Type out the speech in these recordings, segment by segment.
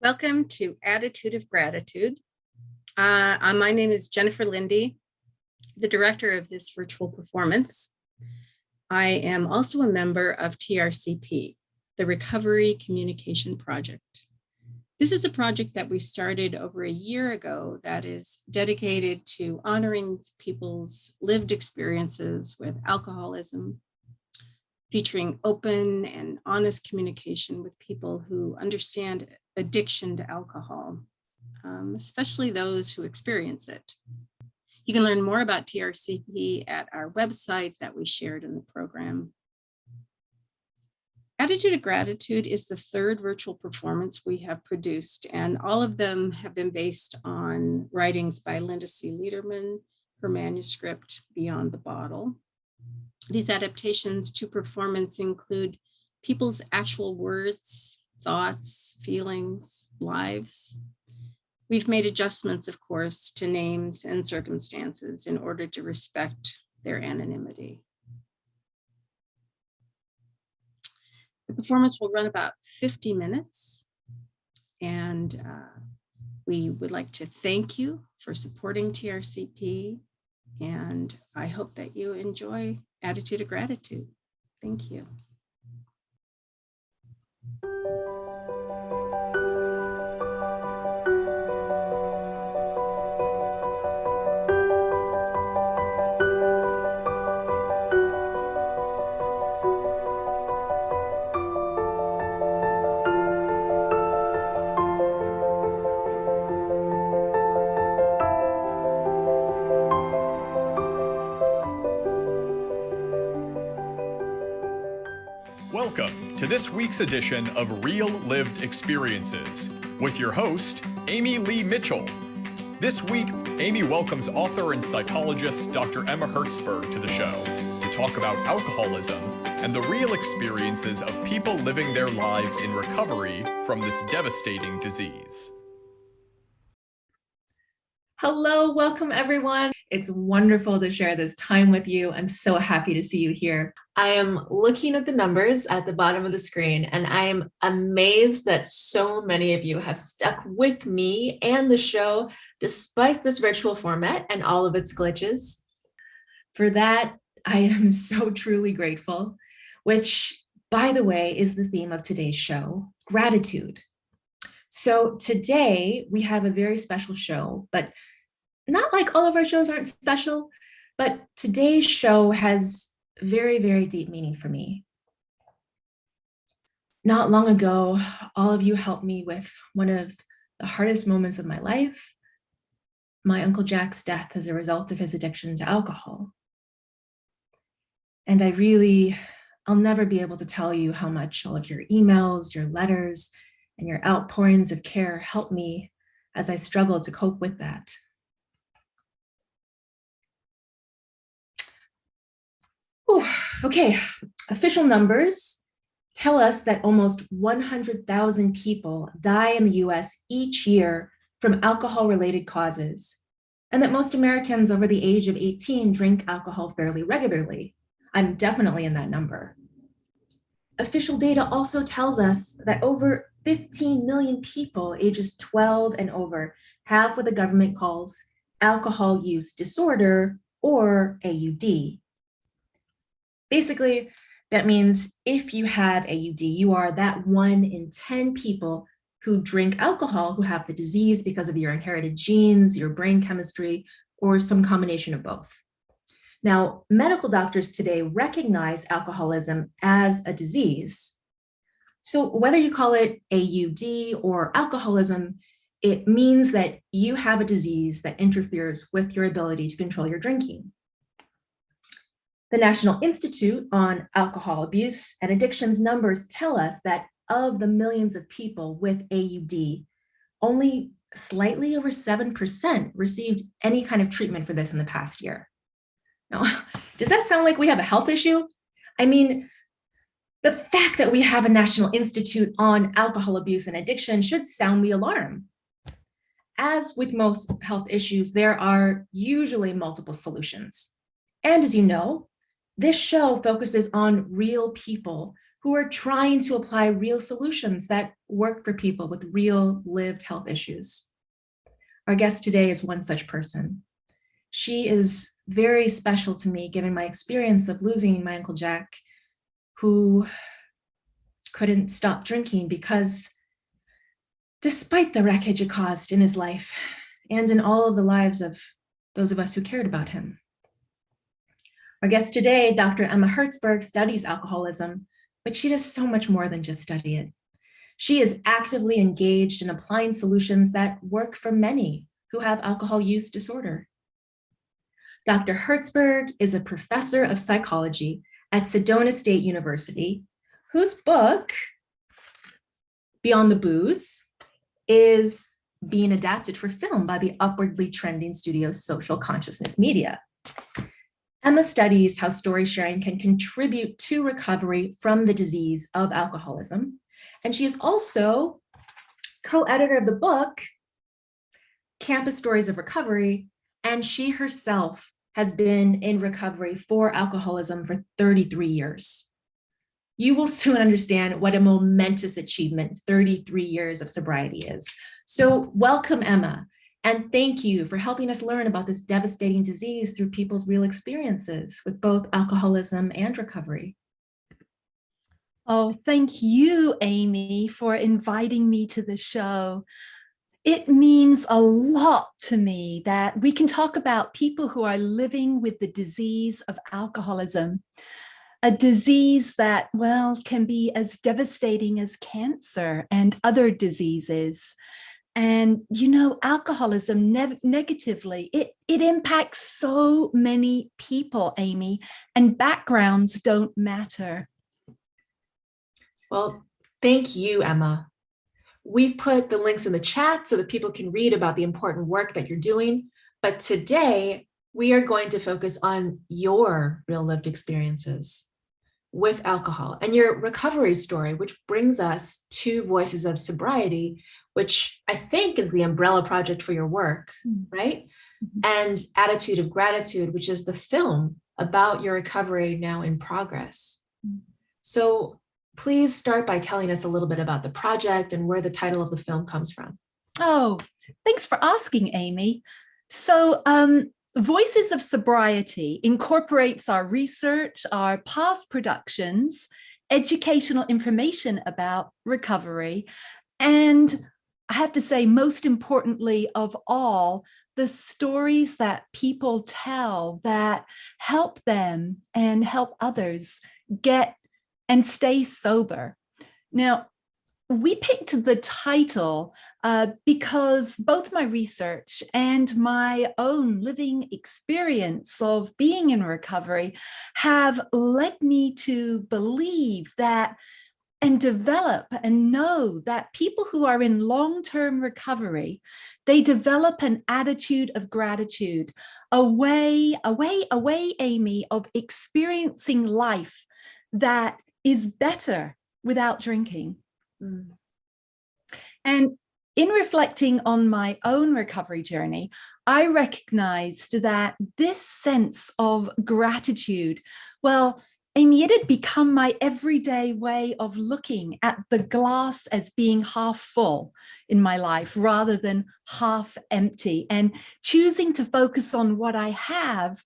Welcome to Attitude of Gratitude. My name is Jennifer Linde, the director of this virtual performance. I am also a member of TRCP, the Recovery Communication Project. This is a project that we started over a year ago that is dedicated to honoring people's lived experiences with alcoholism, featuring open and honest communication with people who understand addiction to alcohol, especially those who experience it. You can learn more about TRCP at our website that we shared in the program. Attitude of Gratitude is the third virtual performance we have produced, and all of them have been based on writings by Linda Lederman, her manuscript, Beyond the Bottle. These adaptations to performance include people's actual words, thoughts, feelings, lives. We've made adjustments, of course, to names and circumstances in order to respect their anonymity. The performance will run about 50 minutes, and we would like to thank you for supporting TRCP, and I hope that you enjoy Attitude of Gratitude. Thank you. Welcome to this week's edition of Real Lived Experiences with your host, Amy Lee Mitchell. This week, Amy welcomes author and psychologist Dr. Emma Hertzberg to the show to talk about alcoholism and the real experiences of people living their lives in recovery from this devastating disease. Hello, welcome everyone. It's wonderful to share this time with you. I'm so happy to see you here. I am looking at the numbers at the bottom of the screen, and I am amazed that so many of you have stuck with me and the show despite this virtual format and all of its glitches. For that, I am so truly grateful, which, by the way, is the theme of today's show, gratitude. So today we have a very special show, but not like all of our shows aren't special, but today's show has very, very deep meaning for me. Not long ago, all of you helped me with one of the hardest moments of my life, my Uncle Jack's death as a result of his addiction to alcohol. And I'll never be able to tell you how much all of your emails, your letters, and your outpourings of care helped me as I struggled to cope with that. Okay, official numbers tell us that almost 100,000 people die in the US each year from alcohol-related causes, and that most Americans over the age of 18 drink alcohol fairly regularly. I'm definitely in that number. Official data also tells us that over 15 million people ages 12 and over have what the government calls alcohol use disorder, or AUD. Basically, that means if you have AUD, you are that 1 in 10 people who drink alcohol who have the disease because of your inherited genes, your brain chemistry, or some combination of both. Now, medical doctors today recognize alcoholism as a disease. So whether you call it AUD or alcoholism, it means that you have a disease that interferes with your ability to control your drinking. The National Institute on Alcohol Abuse and Addictions numbers tell us that of the millions of people with AUD, only slightly over 7% received any kind of treatment for this in the past year. Now, does that sound like we have a health issue? I mean, the fact that we have a National Institute on Alcohol Abuse and Addiction should sound the alarm. As with most health issues, there are usually multiple solutions. And as you know, this show focuses on real people who are trying to apply real solutions that work for people with real lived health issues. Our guest today is one such person. She is very special to me, given my experience of losing my Uncle Jack, who couldn't stop drinking because despite the wreckage it caused in his life and in all of the lives of those of us who cared about him. Our guest today, Dr. Emma Hertzberg, studies alcoholism, but she does so much more than just study it. She is actively engaged in applying solutions that work for many who have alcohol use disorder. Dr. Hertzberg is a professor of psychology at Sedona State University, whose book, Beyond the Booze, is being adapted for film by the upwardly trending studio Social Consciousness Media. Emma studies how story sharing can contribute to recovery from the disease of alcoholism. And she is also co-editor of the book, Campus Stories of Recovery, and she herself has been in recovery for alcoholism for 33 years. You will soon understand what a momentous achievement 33 years of sobriety is. So welcome, Emma, and thank you for helping us learn about this devastating disease through people's real experiences with both alcoholism and recovery. Oh, thank you, Amy, for inviting me to the show. It means a lot to me that we can talk about people who are living with the disease of alcoholism, a disease that, well, can be as devastating as cancer and other diseases. And, you know, alcoholism negatively, it impacts so many people, Amy, and backgrounds don't matter. Well, thank you, Emma. We've put the links in the chat so that people can read about the important work that you're doing. But today, we are going to focus on your real lived experiences with alcohol and your recovery story, which brings us to Voices of Sobriety, which I think is the umbrella project for your work, right? And Attitude of Gratitude, which is the film about your recovery now in progress. So please start by telling us a little bit about the project and where the title of the film comes from. Oh, thanks for asking, Amy. So Voices of Sobriety incorporates our research, our past productions, educational information about recovery, and I have to say, most importantly of all, the stories that people tell that help them and help others get and stay sober. Now, we picked the title because both my research and my own living experience of being in recovery have led me to believe that and develop and know that people who are in long-term recovery, they develop an attitude of gratitude, a way, Amy, of experiencing life that is better without drinking. And in reflecting on my own recovery journey, I recognized that this sense of gratitude, well, Amy, it had become my everyday way of looking at the glass as being half full in my life rather than half empty, and choosing to focus on what I have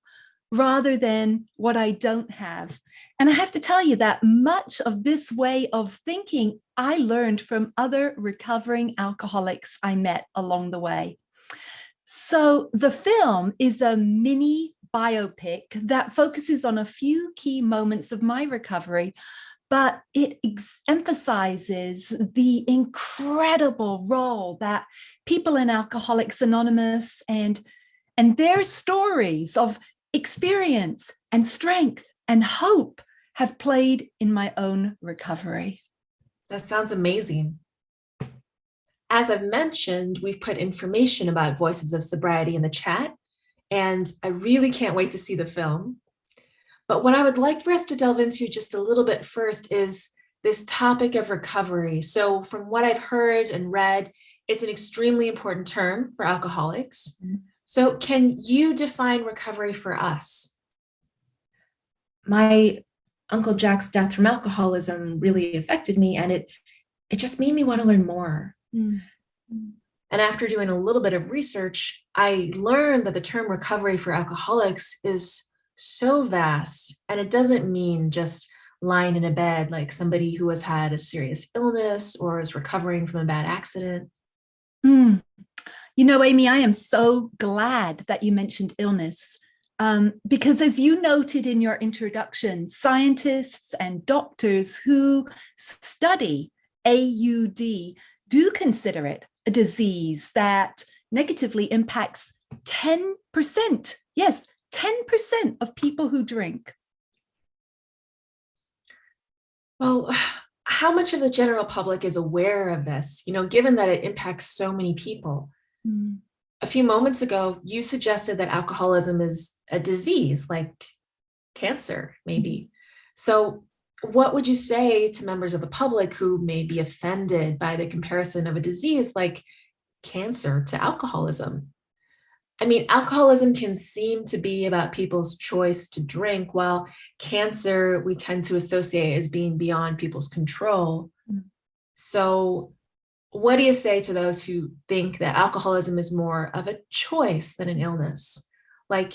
rather than what I don't have. And I have to tell you that much of this way of thinking I learned from other recovering alcoholics I met along the way. So the film is a mini biopic that focuses on a few key moments of my recovery, but it emphasizes the incredible role that people in Alcoholics Anonymous and their stories of experience and strength and hope have played in my own recovery. That sounds amazing. As I've mentioned, we've put information about Voices of Sobriety in the chat, and I really can't wait to see the film. But what I would like for us to delve into just a little bit first is this topic of recovery. So from what I've heard and read, it's an extremely important term for alcoholics. So can you define recovery for us? My Uncle Jack's death from alcoholism really affected me, and it just made me want to learn more. Mm. And after doing a little bit of research, I learned that the term recovery for alcoholics is so vast, and it doesn't mean just lying in a bed like somebody who has had a serious illness or is recovering from a bad accident. Mm. You know, Amy, I am so glad that you mentioned illness. Because as you noted in your introduction, scientists and doctors who study AUD do consider it a disease that negatively impacts 10%. Yes, 10% of people who drink. Well, how much of the general public is aware of this, given that it impacts so many people? Mm. A few moments ago, you suggested that alcoholism is a disease like cancer, maybe. So what would you say to members of the public who may be offended by the comparison of a disease like cancer to alcoholism? I mean, alcoholism can seem to be about people's choice to drink, while cancer we tend to associate as being beyond people's control. Mm. So what do you say to those who think that alcoholism is more of a choice than an illness? Like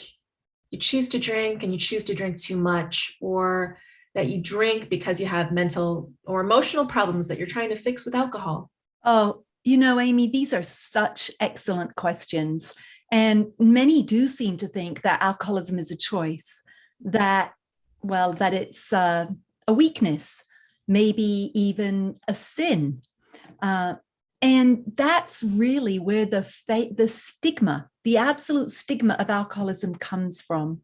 you choose to drink and you choose to drink too much, or that you drink because you have mental or emotional problems that you're trying to fix with alcohol? Oh, you know, Amy, these are such excellent questions. And many do seem to think that alcoholism is a choice, that it's a weakness, maybe even a sin. And that's really where the stigma, the absolute stigma of alcoholism comes from.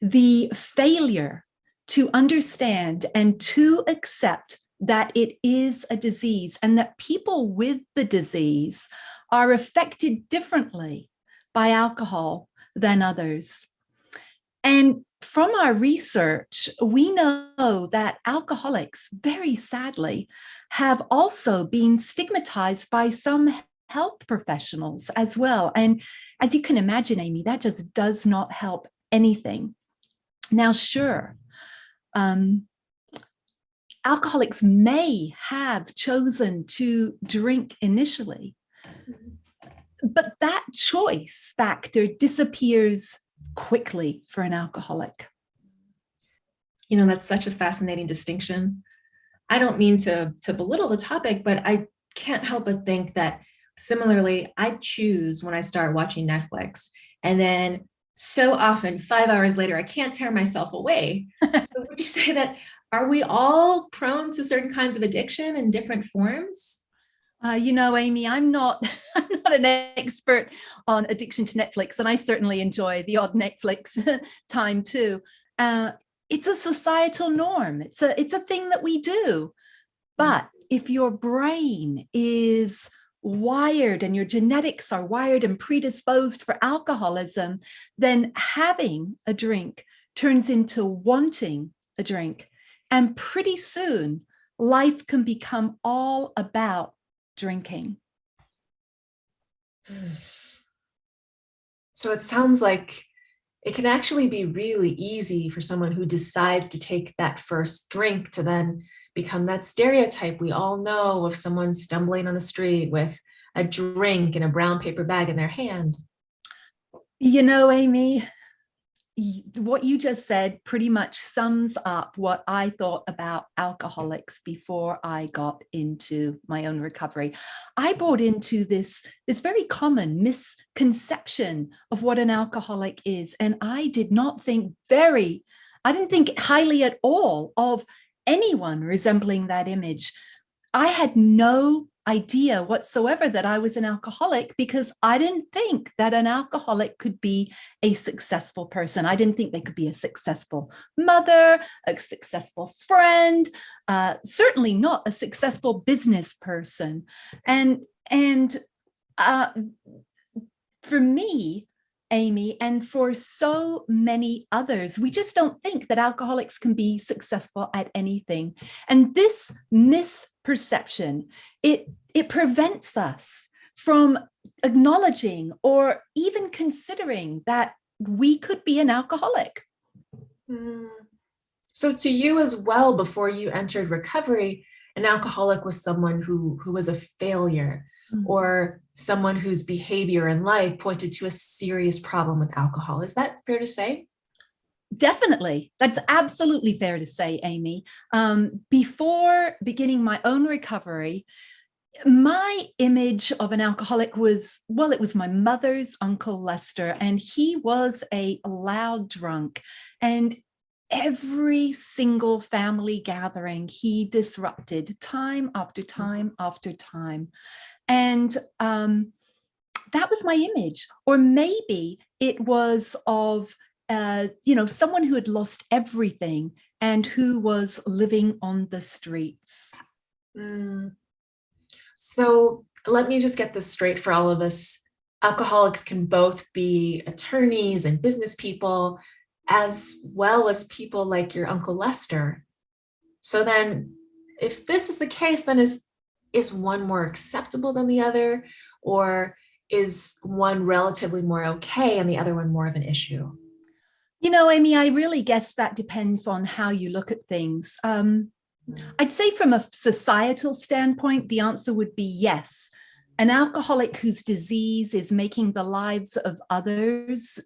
The failure to understand and to accept that it is a disease and that people with the disease are affected differently by alcohol than others. And from our research, we know that alcoholics, very sadly, have also been stigmatized by some health professionals as well. And as you can imagine, Amy, that just does not help anything. Now, sure, alcoholics may have chosen to drink initially, but that choice factor disappears quickly for an alcoholic. That's such a fascinating distinction. I don't mean to belittle the topic, but I can't help but think that similarly, I choose when I start watching Netflix, and then so often 5 hours later, I can't tear myself away. So would you say that, are we all prone to certain kinds of addiction in different forms? Amy, I'm not an expert on addiction to Netflix, and I certainly enjoy the odd Netflix time too. It's a societal norm. It's a thing that we do. But if your brain is wired and your genetics are wired and predisposed for alcoholism, then having a drink turns into wanting a drink. And pretty soon, life can become all about drinking. So it sounds like it can actually be really easy for someone who decides to take that first drink to then become that stereotype we all know of someone stumbling on the street with a drink and a brown paper bag in their hand. Amy, what you just said pretty much sums up what I thought about alcoholics before I got into my own recovery. I bought into this very common misconception of what an alcoholic is, and I didn't think highly at all of anyone resembling that image. I had no idea whatsoever that I was an alcoholic because I didn't think that an alcoholic could be a successful person. I didn't think they could be a successful mother, a successful friend, certainly not a successful business person. And for me, Amy, and for so many others, we just don't think that alcoholics can be successful at anything. And this misperception, it prevents us from acknowledging or even considering that we could be an alcoholic. So to you as well, before you entered recovery, an alcoholic was someone who was a failure, or someone whose behavior in life pointed to a serious problem with alcohol. Is that fair to say? Definitely. That's absolutely fair to say, Amy. Before beginning my own recovery, my image of an alcoholic was, well, it was my mother's Uncle Lester, and he was a loud drunk. And every single family gathering, he disrupted time after time after time. And that was my image. Or maybe it was of someone who had lost everything and who was living on the streets. So let me just get this straight for all of us. Alcoholics can both be attorneys and business people, as well as people like your Uncle Lester. So then, if this is the case, then is one more acceptable than the other, or is one relatively more okay and the other one more of an issue? Amy, I really guess that depends on how you look at things. I'd say from a societal standpoint, the answer would be yes. An alcoholic whose disease is making the lives of others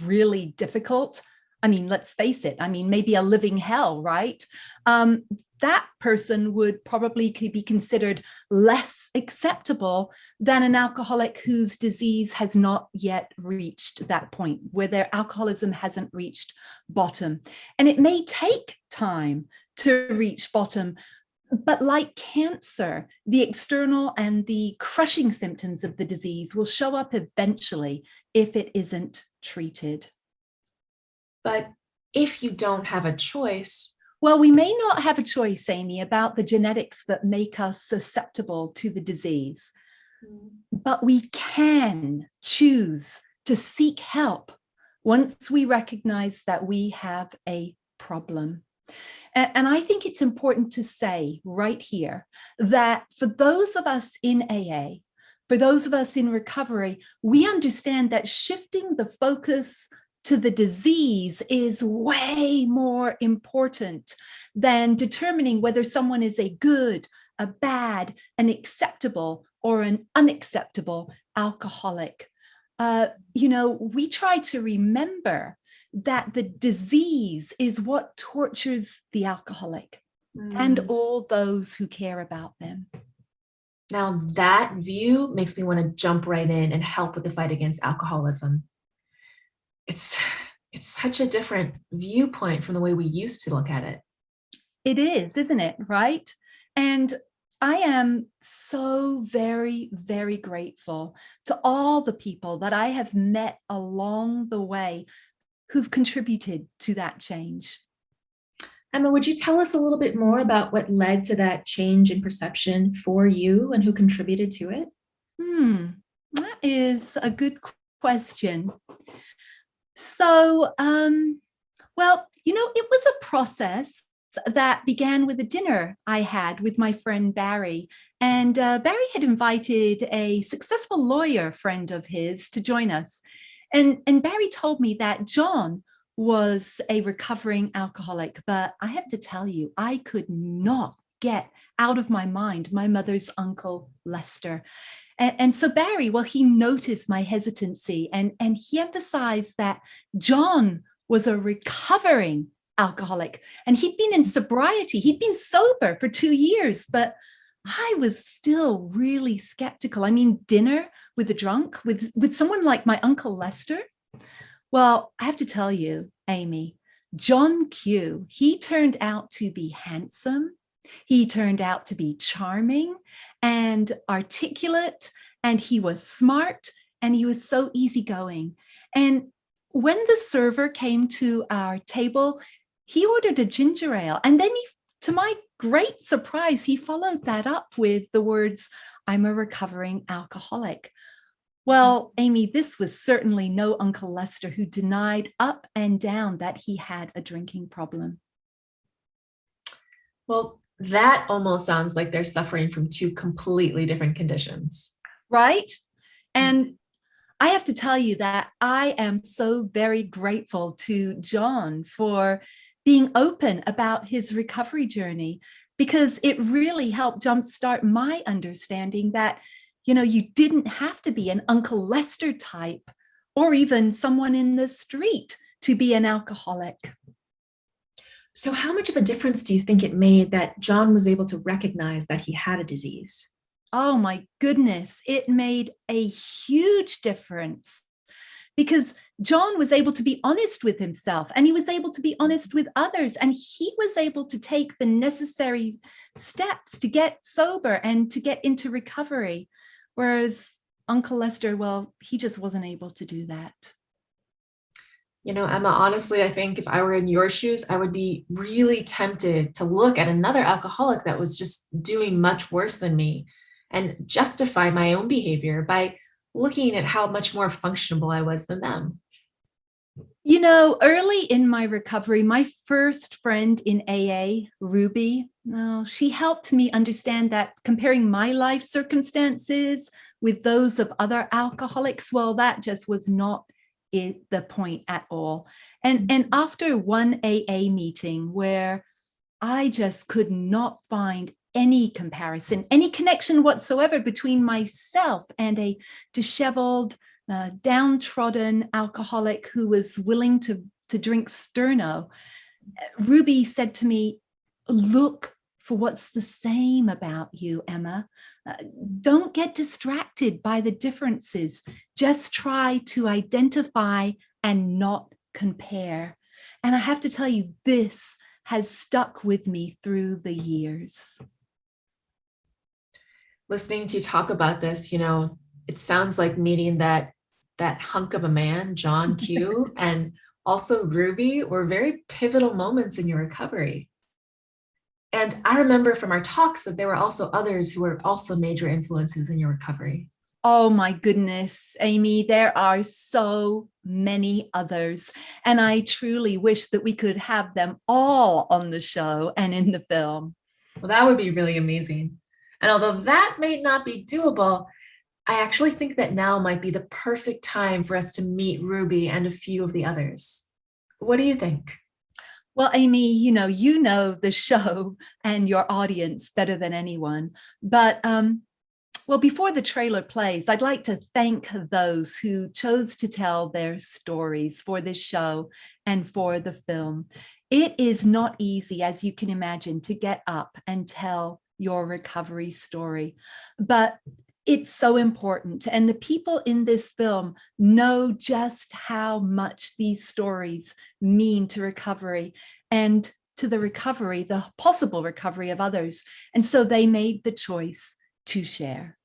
really difficult. I mean, let's face it. I mean, maybe a living hell, right? That person would probably be considered less acceptable than an alcoholic whose disease has not yet reached that point, where their alcoholism hasn't reached bottom. And it may take time to reach bottom, but like cancer, the external and the crushing symptoms of the disease will show up eventually if it isn't treated. But if you don't have a choice, well, we may not have a choice, Amy, about the genetics that make us susceptible to the disease, but we can choose to seek help once we recognize that we have a problem. And I think it's important to say right here that for those of us in AA, for those of us in recovery, we understand that shifting the focus to the disease is way more important than determining whether someone is a good, a bad, an acceptable, or an unacceptable alcoholic. We try to remember that the disease is what tortures the alcoholic and all those who care about them. Now that view makes me want to jump right in and help with the fight against alcoholism. It's such a different viewpoint from the way we used to look at it. It is, isn't it? Right? And I am so very, very grateful to all the people that I have met along the way who've contributed to that change. Emma, would you tell us a little bit more about what led to that change in perception for you and who contributed to it? That is a good question. So, it was a process that began with a dinner I had with my friend Barry. And Barry had invited a successful lawyer friend of his to join us. And Barry told me that John was a recovering alcoholic, but I have to tell you, I could not get out of my mind my mother's Uncle Lester. And so Barry, well, he noticed my hesitancy and he emphasized that John was a recovering alcoholic and he'd been in sobriety. He'd been sober for 2 years, but I was still really skeptical. I mean, dinner with a drunk, with someone like my Uncle Lester. Well, I have to tell you, Amy, John Q, he turned out to be handsome. He turned out to be charming and articulate, and he was smart, and he was so easygoing. And when the server came to our table, he ordered a ginger ale. And then to my great surprise, he followed that up with the words, "I'm a recovering alcoholic." Well, Amy, this was certainly no Uncle Lester who denied up and down that he had a drinking problem. Well, that almost sounds like they're suffering from two completely different conditions. Right? And I have to tell you that I am so very grateful to John for being open about his recovery journey, because it really helped jumpstart my understanding that, you didn't have to be an Uncle Lester type or even someone in the street to be an alcoholic. So how much of a difference do you think it made that John was able to recognize that he had a disease? Oh my goodness, it made a huge difference, because John was able to be honest with himself, and he was able to be honest with others, and he was able to take the necessary steps to get sober and to get into recovery. Whereas Uncle Lester, well, he just wasn't able to do that. Emma, honestly, I think if I were in your shoes, I would be really tempted to look at another alcoholic that was just doing much worse than me and justify my own behavior by looking at how much more functionable I was than them. Early in my recovery, my first friend in AA, Ruby, she helped me understand that comparing my life circumstances with those of other alcoholics, well, that just was not the point at all. And after one AA meeting where I just could not find any comparison, any connection whatsoever between myself and a disheveled, downtrodden alcoholic who was willing to drink Sterno, Ruby said to me, "Look for what's the same about you, Emma. Don't get distracted by the differences. Just try to identify and not compare." And I have to tell you, this has stuck with me through the years. Listening to you talk about this, it sounds like meeting that hunk of a man, John Q, and also Ruby were very pivotal moments in your recovery. And I remember from our talks that there were also others who were also major influences in your recovery. Oh my goodness, Amy, there are so many others. And I truly wish that we could have them all on the show and in the film. Well, that would be really amazing. And although that may not be doable, I actually think that now might be the perfect time for us to meet Ruby and a few of the others. What do you think? Well, Amy, you know the show and your audience better than anyone. But well, before the trailer plays, I'd like to thank those who chose to tell their stories for this show and for the film. It is not easy, as you can imagine, to get up and tell your recovery story, but it's so important. And the people in this film know just how much these stories mean to recovery and to the possible recovery of others. And so they made the choice to share.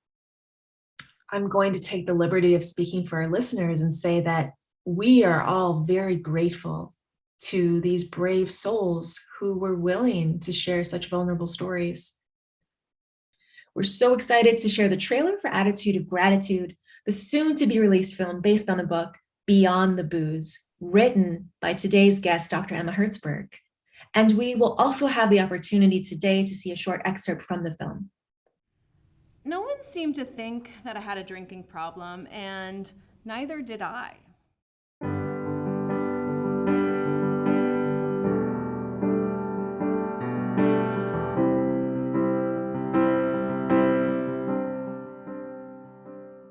I'm going to take the liberty of speaking for our listeners and say that we are all very grateful to these brave souls who were willing to share such vulnerable stories. We're so excited to share the trailer for Attitude of Gratitude, the soon-to-be released film based on the book Beyond the Booze, written by today's guest, Dr. Emma Hertzberg. And we will also have the opportunity today to see a short excerpt from the film. No one seemed to think that I had a drinking problem, and neither did I.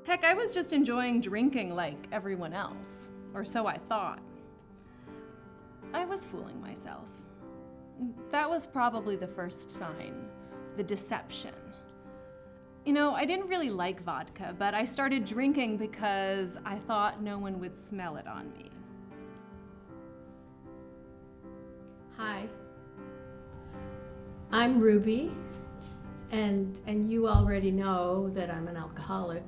Heck, I was just enjoying drinking like everyone else, or so I thought. I was fooling myself. That was probably the first sign, the deception. I didn't really like vodka, but I started drinking because I thought no one would smell it on me. Hi, I'm Ruby, and you already know that I'm an alcoholic.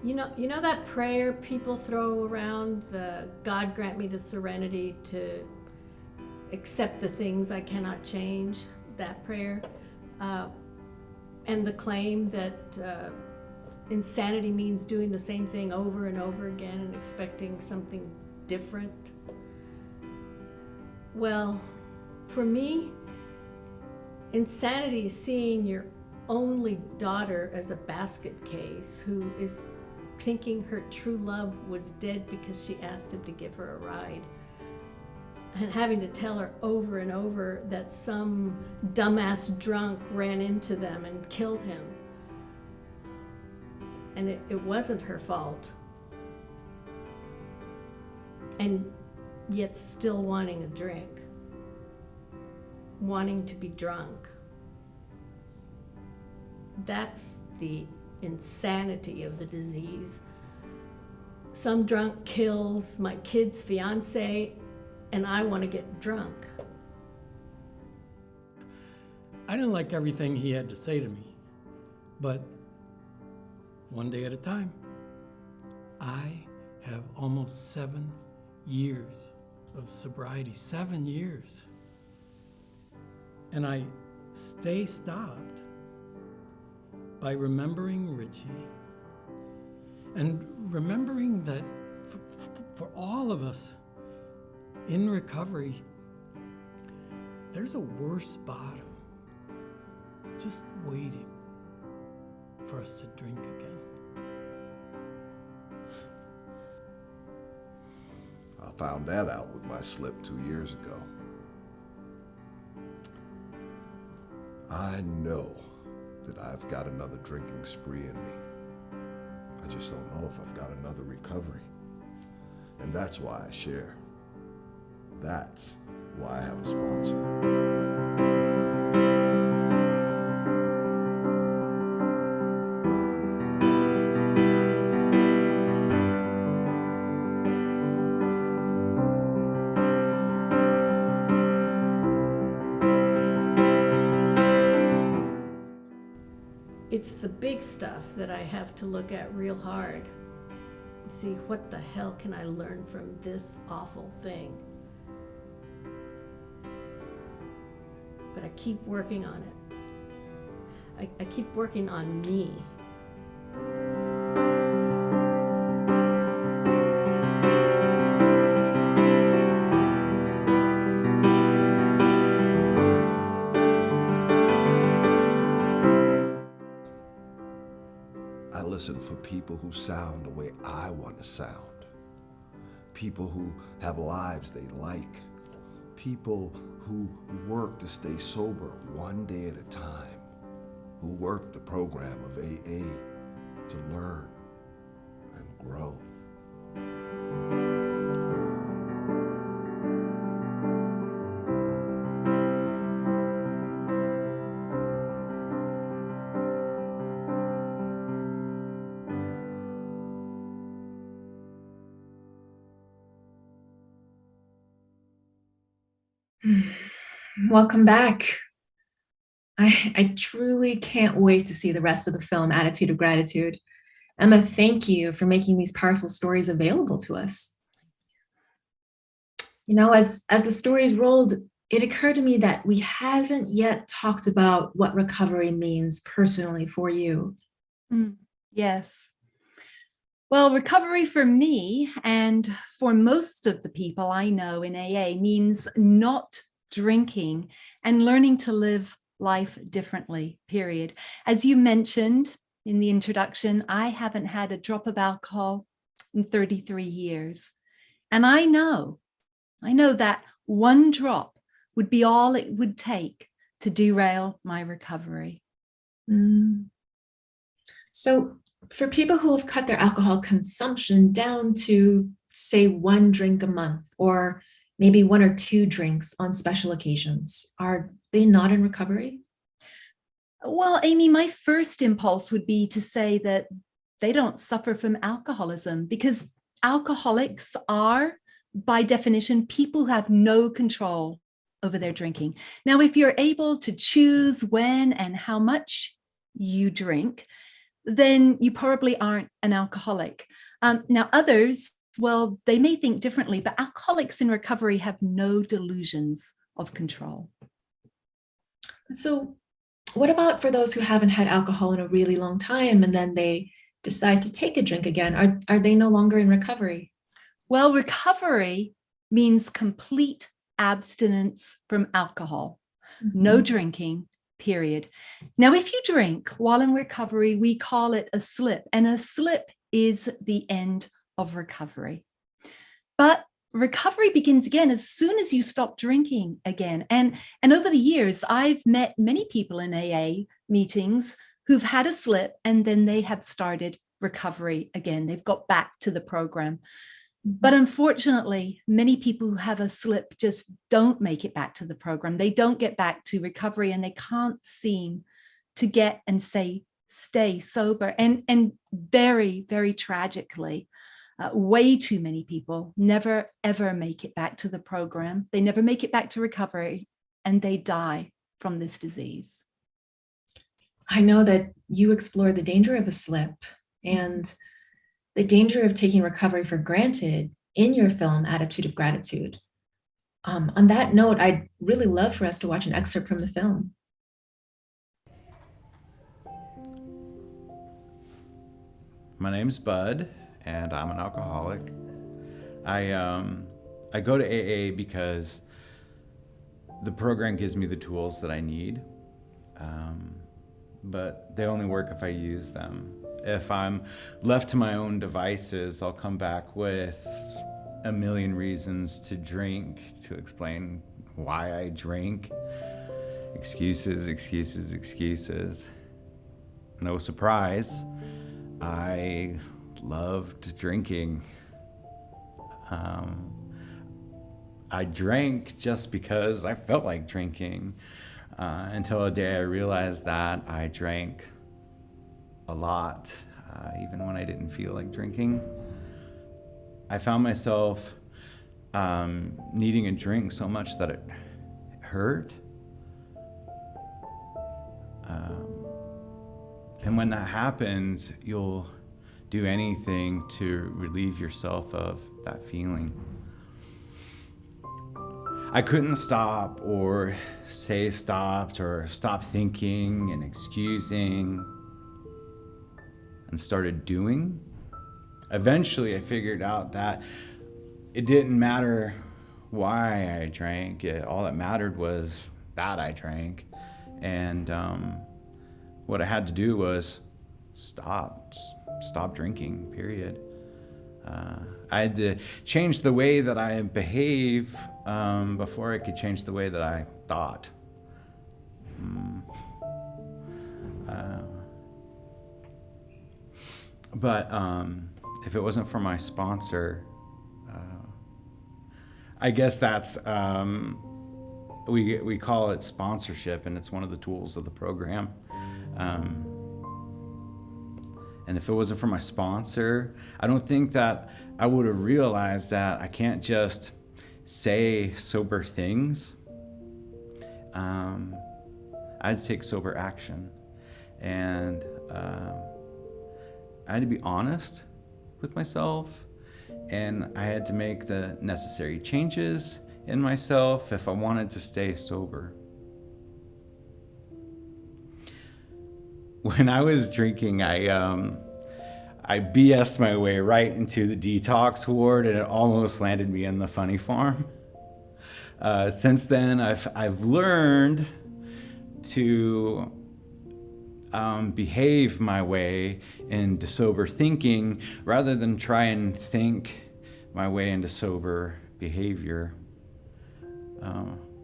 You know that prayer people throw around, the God grant me the serenity to accept the things I cannot change, that prayer, and the claim that insanity means doing the same thing over and over again and expecting something different. Well, for me, insanity is seeing your only daughter as a basket case who is thinking her true love was dead because she asked him to give her a ride. And having to tell her over and over that some dumbass drunk ran into them and killed him. And it wasn't her fault. And yet still wanting a drink. Wanting to be drunk. That's the insanity of the disease. Some drunk kills my kid's fiance, and I want to get drunk. I didn't like everything he had to say to me, but one day at a time. I have almost 7 years of sobriety, 7 years. And I stay stopped by remembering Richie and remembering that for all of us in recovery, there's a worse bottom just waiting for us to drink again. I found that out with my slip 2 years ago. I know that I've got another drinking spree in me. I just don't know if I've got another recovery. And that's why I share. That's why I have a sponsor. It's the big stuff that I have to look at real hard. See, what the hell can I learn from this awful thing? But I keep working on it. I keep working on me. I listen for people who sound the way I want to sound. People who have lives they like. People who work to stay sober one day at a time. Who work the program of AA to learn and grow. Welcome back. I truly can't wait to see the rest of the film, Attitude of Gratitude. Emma, thank you for making these powerful stories available to us. You know, as the stories rolled, it occurred to me that we haven't yet talked about what recovery means personally for you. Yes. Well, recovery for me and for most of the people I know in AA means not drinking and learning to live life differently, period. As you mentioned in the introduction, I haven't had a drop of alcohol in 33 years. And I know that one drop would be all it would take to derail my recovery. So for people who have cut their alcohol consumption down to, say, 1 drink a month, or maybe 1 or 2 drinks on special occasions, are they not in recovery? Well, Amy, my first impulse would be to say that they don't suffer from alcoholism, because alcoholics are, by definition, people who have no control over their drinking. Now, if you're able to choose when and how much you drink, then you probably aren't an alcoholic. Now, others, well, they may think differently, but alcoholics in recovery have no delusions of control. So what about for those who haven't had alcohol in a really long time and then they decide to take a drink again? Are they no longer in recovery? Well, recovery means complete abstinence from alcohol, no drinking, period. Now, if you drink while in recovery, we call it a slip, and a slip is the end of recovery. But recovery begins again as soon as you stop drinking again. And over the years, I've met many people in AA meetings who've had a slip and then they have started recovery again. They've got back to the program. But unfortunately, many people who have a slip just don't make it back to the program. They don't get back to recovery, and they can't seem to get and stay sober. And very, very tragically, way too many people never, ever make it back to the program. They never make it back to recovery, and they die from this disease. I know that you explore the danger of a slip and the danger of taking recovery for granted in your film, Attitude of Gratitude. On that note, I'd really love for us to watch an excerpt from the film. My name's Bud, and I'm an alcoholic. I go to AA because the program gives me the tools that I need, but they only work if I use them. If I'm left to my own devices, I'll come back with a million reasons to drink, to explain why I drink. Excuses, excuses, excuses. No surprise, I loved drinking. I drank just because I felt like drinking, until a day I realized that I drank a lot, even when I didn't feel like drinking. I found myself needing a drink so much that it hurt. And when that happens, you'll do anything to relieve yourself of that feeling. I couldn't stop or say stopped or stop thinking and excusing, and started doing. Eventually I figured out that it didn't matter why I drank. All that mattered was that I drank. And what I had to do was stop drinking, period. I had to change the way that I behave before I could change the way that I thought. But if it wasn't for my sponsor, I guess that's, we call it sponsorship, and it's one of the tools of the program. And if it wasn't for my sponsor, I don't think that I would have realized that I can't just say sober things. I had to take sober action. And I had to be honest with myself, and I had to make the necessary changes in myself if I wanted to stay sober. When I was drinking, I BS'd my way right into the detox ward, and it almost landed me in the funny farm. Since then, I've learned to behave my way into sober thinking rather than try and think my way into sober behavior.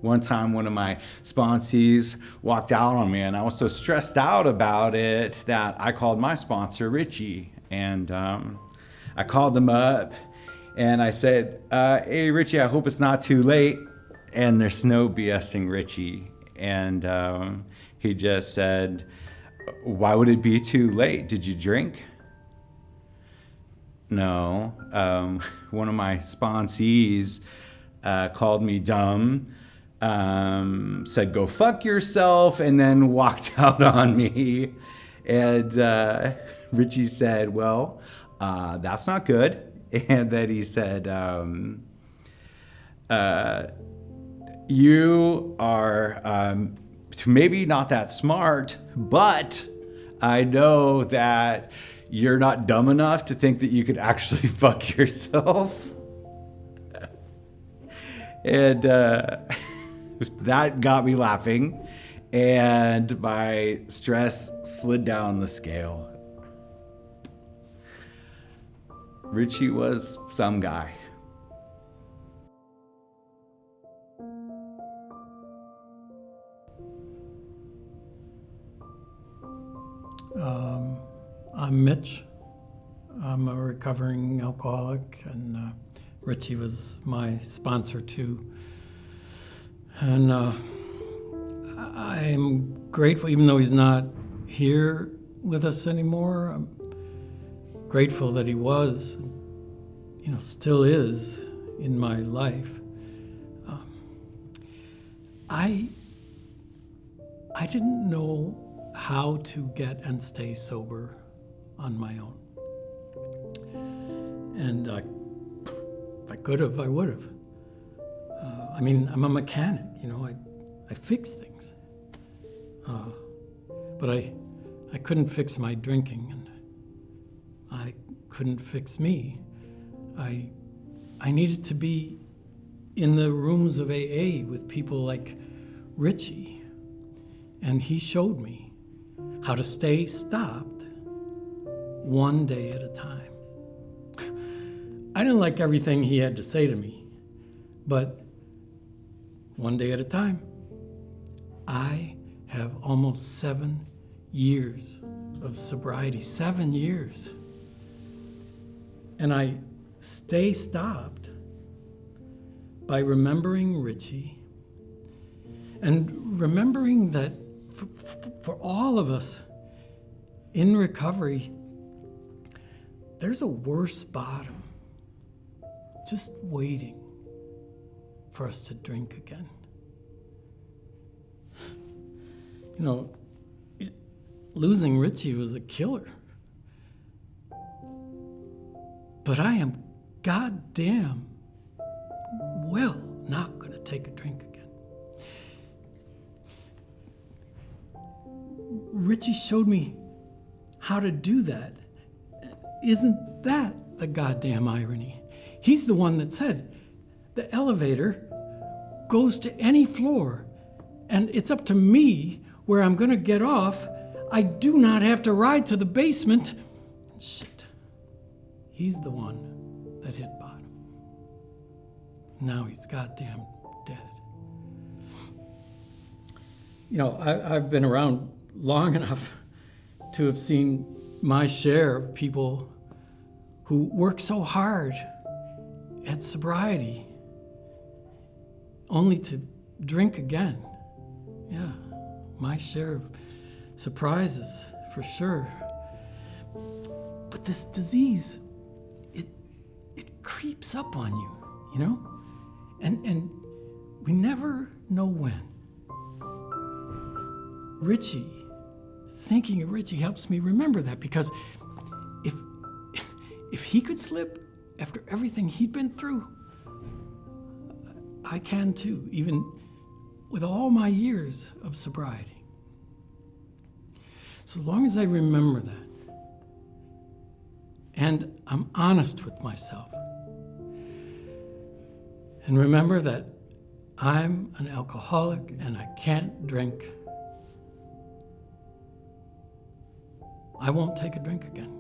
One time, one of my sponsees walked out on me, and I was so stressed out about it that I called my sponsor, Richie. And I called him up, and I said, hey, Richie, I hope it's not too late. And there's no BSing Richie. And he just said, why would it be too late? Did you drink? No. One of my sponsees called me dumb, said, go fuck yourself, and then walked out on me. And Richie said, well, that's not good. And then he said, you are maybe not that smart, but I know that you're not dumb enough to think that you could actually fuck yourself. And that got me laughing, and my stress slid down the scale. Richie was some guy. I'm Mitch. I'm a recovering alcoholic, and Richie was my sponsor too. And I'm grateful, even though he's not here with us anymore, I'm grateful that he was, still is in my life. I didn't know how to get and stay sober on my own. And if I could have, I would have. I'm a mechanic, I fix things. But I couldn't fix my drinking, and I couldn't fix me. I needed to be in the rooms of AA with people like Richie, and he showed me how to stay stopped one day at a time. I didn't like everything he had to say to me, but one day at a time. I have almost 7 years of sobriety, 7 years. And I stay stopped by remembering Richie and remembering that for all of us in recovery, there's a worse bottom just waiting for us to drink again. Losing Richie was a killer. But I am goddamn well not gonna take a drink again. Richie showed me how to do that. Isn't that the goddamn irony? He's the one that said the elevator goes to any floor, and it's up to me where I'm gonna get off. I do not have to ride to the basement. Shit. He's the one that hit bottom. Now he's goddamn dead. I've been around long enough to have seen my share of people who work so hard at sobriety only to drink again. Yeah, my share of surprises for sure. But this disease, it creeps up on you, and we never know when. Richie, thinking of Richie helps me remember that, because if he could slip after everything he'd been through, I can too, even with all my years of sobriety. So long as I remember that, and I'm honest with myself, and remember that I'm an alcoholic and I can't drink, I won't take a drink again.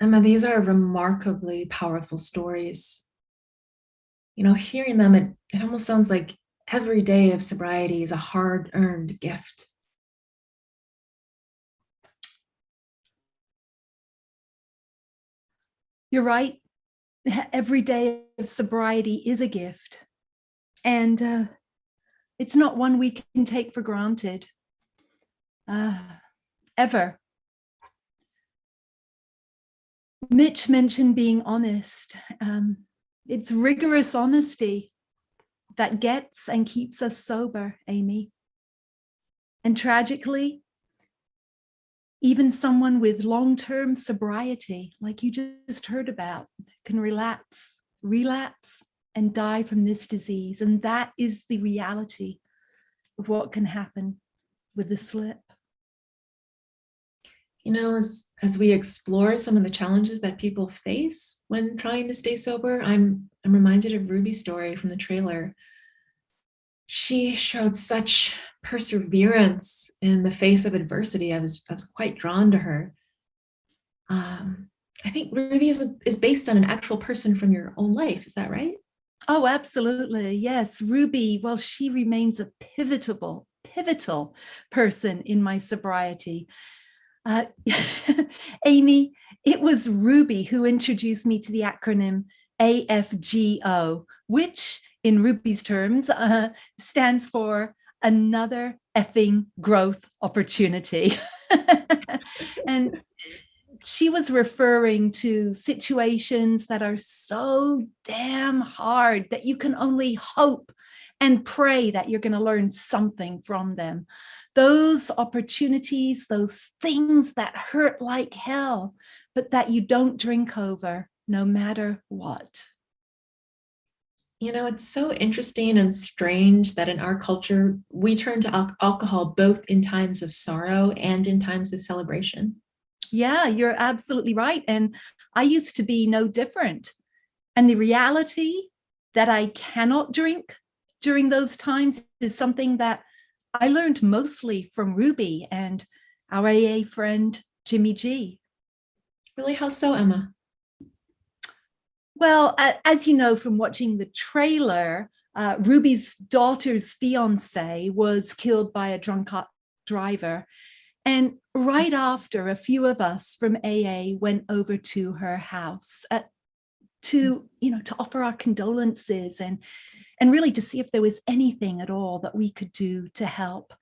Emma, these are remarkably powerful stories. Hearing them, it almost sounds like every day of sobriety is a hard-earned gift. You're right. Every day of sobriety is a gift. And it's not one we can take for granted. Ever. Mitch mentioned being honest. It's rigorous honesty that gets and keeps us sober, Amy. And tragically, even someone with long-term sobriety, like you just heard about, can relapse, and die from this disease. And that is the reality of what can happen with the slip. As we explore some of the challenges that people face when trying to stay sober, I'm reminded of Ruby's story from the trailer. She showed such perseverance in the face of adversity. I was quite drawn to her. I think Ruby is based on an actual person from your own life. Is that right? Oh, absolutely. Yes. Ruby, well, she remains a pivotal person in my sobriety. Amy, it was Ruby who introduced me to the acronym AFGO, which in Ruby's terms stands for another effing growth opportunity. And she was referring to situations that are so damn hard that you can only hope and pray that you're going to learn something from them. Those opportunities, those things that hurt like hell, but that you don't drink over no matter what. You know, it's so interesting and strange that in our culture, we turn to alcohol both in times of sorrow and in times of celebration. Yeah, you're absolutely right. And I used to be no different. And the reality that I cannot drink during those times is something that I learned mostly from Ruby and our AA friend, Jimmy G. Really? How so, Emma? Well, as you know from watching the trailer, Ruby's daughter's fiance was killed by a drunk driver. And right after, a few of us from AA went over to her house to offer our condolences and really to see if there was anything at all that we could do to help.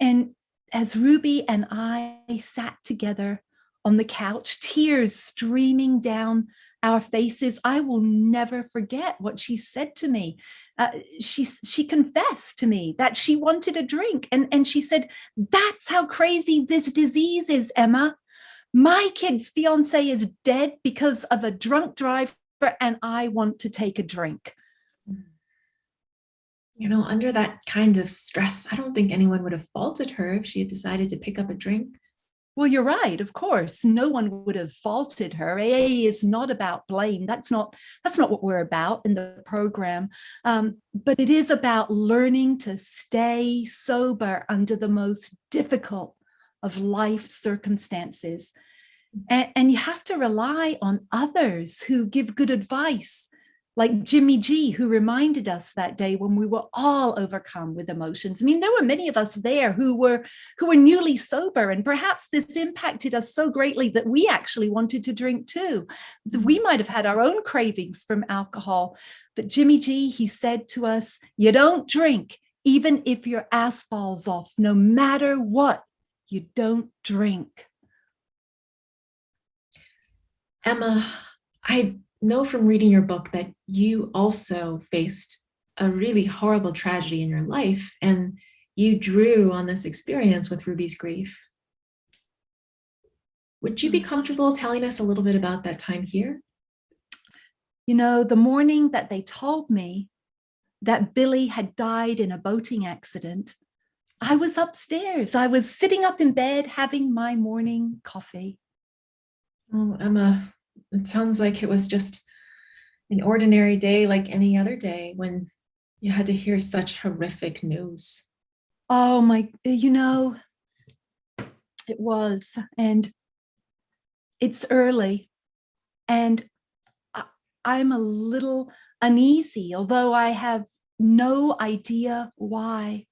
And as Ruby and I sat together on the couch, tears streaming down our faces, I will never forget what she said to me. She confessed to me that she wanted a drink. And she said, "That's how crazy this disease is, Emma. My kid's fiance is dead because of a drunk driver, and I want to take a drink." You know, under that kind of stress, I don't think anyone would have faulted her if she had decided to pick up a drink. Well, you're right. Of course, no one would have faulted her. AA is not about blame. That's not what we're about in the program. But it is about learning to stay sober under the most difficult of life circumstances. And you have to rely on others who give good advice, like Jimmy G, who reminded us that day when we were all overcome with emotions. I mean, there were many of us there who were newly sober, and perhaps this impacted us so greatly that we actually wanted to drink too. We might have had our own cravings from alcohol, but Jimmy G, he said to us, "You don't drink, even if your ass falls off, no matter what, you don't drink." Emma, I know from reading your book that you also faced a really horrible tragedy in your life, and you drew on this experience with Ruby's grief. Would you be comfortable telling us a little bit about that time here? You know, the morning that they told me that Billy had died in a boating accident, I was upstairs. I was sitting up in bed having my morning coffee. Oh, Emma, it sounds like it was just an ordinary day like any other day when you had to hear such horrific news. Oh my, it was, and it's early, and I'm a little uneasy, although I have no idea why.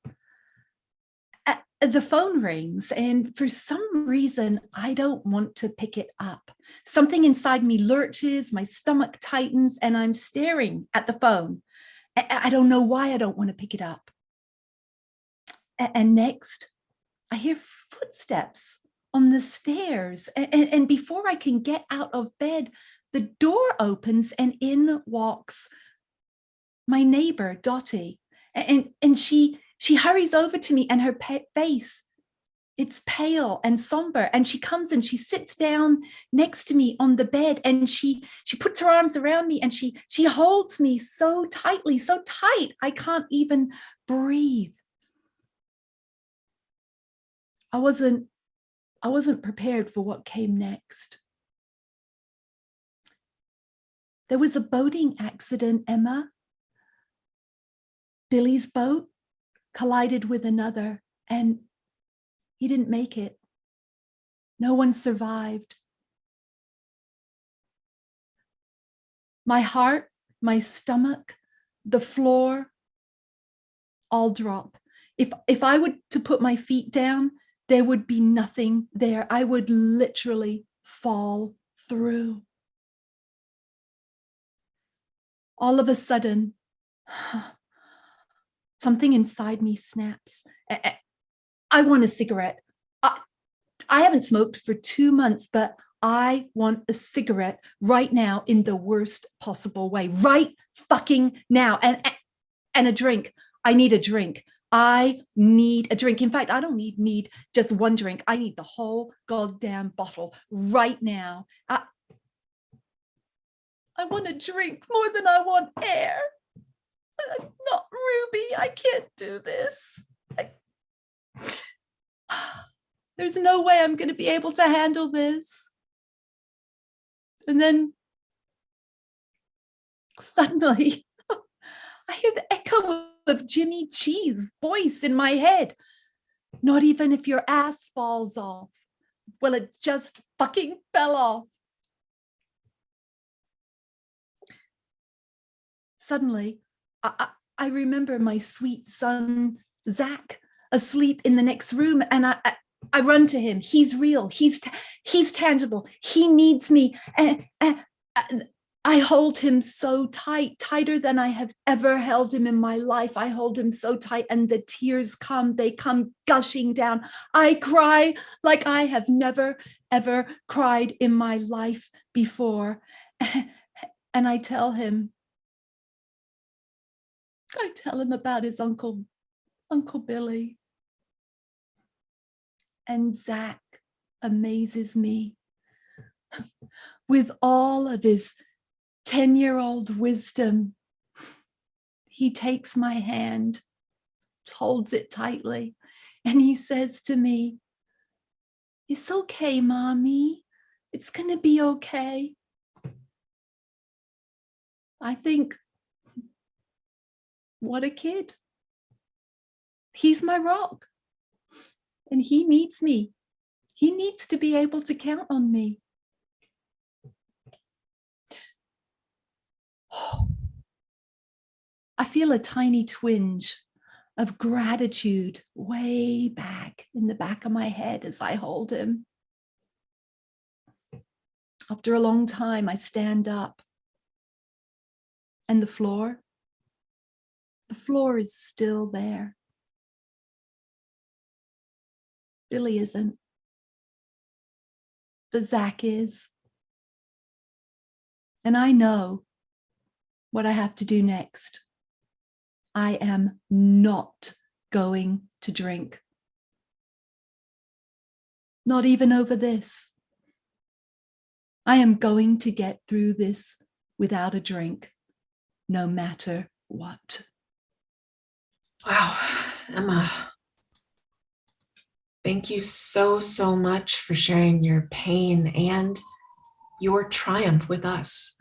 The phone rings, and for some reason, I don't want to pick it up. Something inside me lurches, my stomach tightens, and I'm staring at the phone. I don't know why I don't want to pick it up. And next, I hear footsteps on the stairs. And before I can get out of bed, the door opens and in walks my neighbor, Dottie. And she hurries over to me, and her face, it's pale and somber. And she comes and she sits down next to me on the bed, and she puts her arms around me, and she holds me so tightly, so tight, I can't even breathe. I wasn't prepared for what came next. There was a boating accident, Emma. Billy's boat collided with another. and he didn't make it. No one survived. My heart, my stomach, the floor, all drop. If I were to put my feet down, there would be nothing there. I would literally fall through. All of a sudden, something inside me snaps. I want a cigarette. I haven't smoked for 2 months, but I want a cigarette right now in the worst possible way, right fucking now. And a drink. I need a drink. I need a drink. In fact, I don't need just one drink. I need the whole goddamn bottle right now. I want a drink more than I want air. Not Ruby. I can't do this. There's no way I'm going to be able to handle this. And then suddenly, I hear the echo of Jimmy G's voice in my head. Not even if your ass falls off. Well, it just fucking fell off. Suddenly, I remember my sweet son, Zach, asleep in the next room, and I run to him. He's real. He's tangible. He needs me. And I hold him so tight, tighter than I have ever held him in my life. I hold him so tight, and the tears come. They come gushing down. I cry like I have never, ever cried in my life before. And I tell him about his Uncle Billy. And Zach amazes me with all of his 10-year-old wisdom. He takes my hand, holds it tightly, and he says to me, "It's okay, Mommy. It's going to be okay." I think, what a kid. He's my rock. And he needs me. He needs to be able to count on me. I feel a tiny twinge of gratitude way back in the back of my head as I hold him. After a long time, I stand up. And the floor is still there. Billy isn't, but Zach is. And I know what I have to do next. I am not going to drink. Not even over this. I am going to get through this without a drink, no matter what. Wow, Emma. Thank you so, so much for sharing your pain and your triumph with us.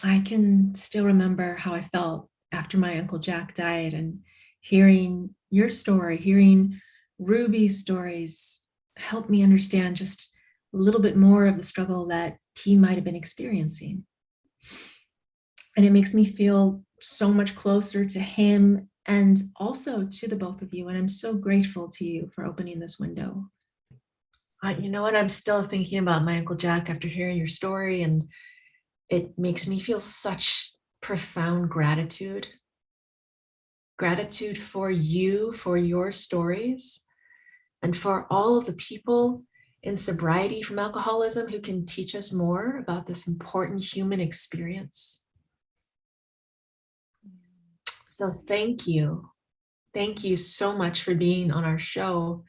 I can still remember how I felt after my Uncle Jack died, and hearing your story, hearing Ruby's stories helped me understand just a little bit more of the struggle that he might have been experiencing. And it makes me feel so much closer to him and also to the both of you. And I'm so grateful to you for opening this window. You know what? I'm still thinking about my Uncle Jack after hearing your story, and it makes me feel such profound gratitude. Gratitude for you, for your stories, and for all of the people in sobriety from alcoholism who can teach us more about this important human experience. So thank you. Thank you so much for being on our show.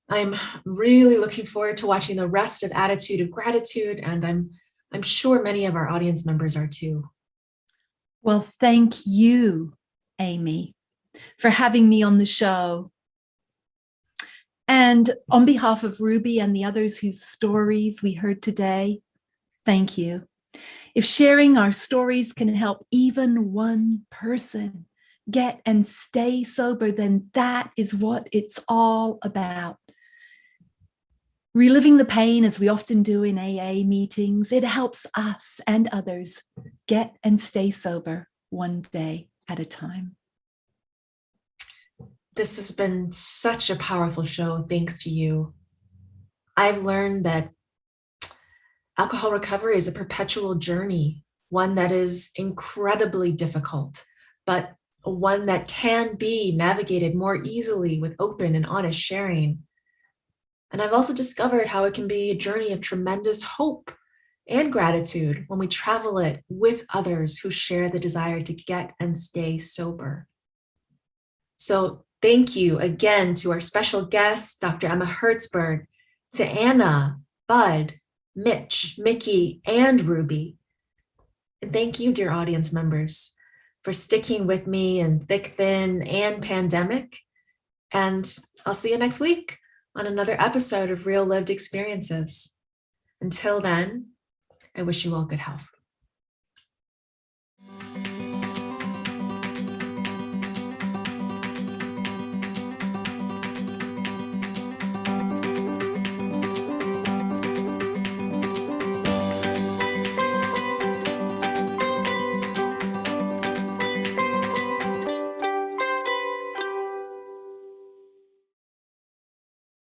I'm really looking forward to watching the rest of Attitude of Gratitude, and I'm sure many of our audience members are too. Well, thank you, Amy, for having me on the show. And on behalf of Ruby and the others whose stories we heard today, thank you. If sharing our stories can help even one person get and stay sober, then that is what it's all about. Reliving the pain, as we often do in AA meetings, it helps us and others get and stay sober one day at a time. This has been such a powerful show, thanks to you. I've learned that alcohol recovery is a perpetual journey, one that is incredibly difficult, but one that can be navigated more easily with open and honest sharing. And I've also discovered how it can be a journey of tremendous hope and gratitude when we travel it with others who share the desire to get and stay sober. So thank you again to our special guests, Dr. Emma Hertzberg, to Anna, Bud, Mitch, Mickey, and Ruby. And thank you, dear audience members, for sticking with me in thick, thin, and pandemic. And I'll see you next week on another episode of Real Lived Experiences. Until then, I wish you all good health.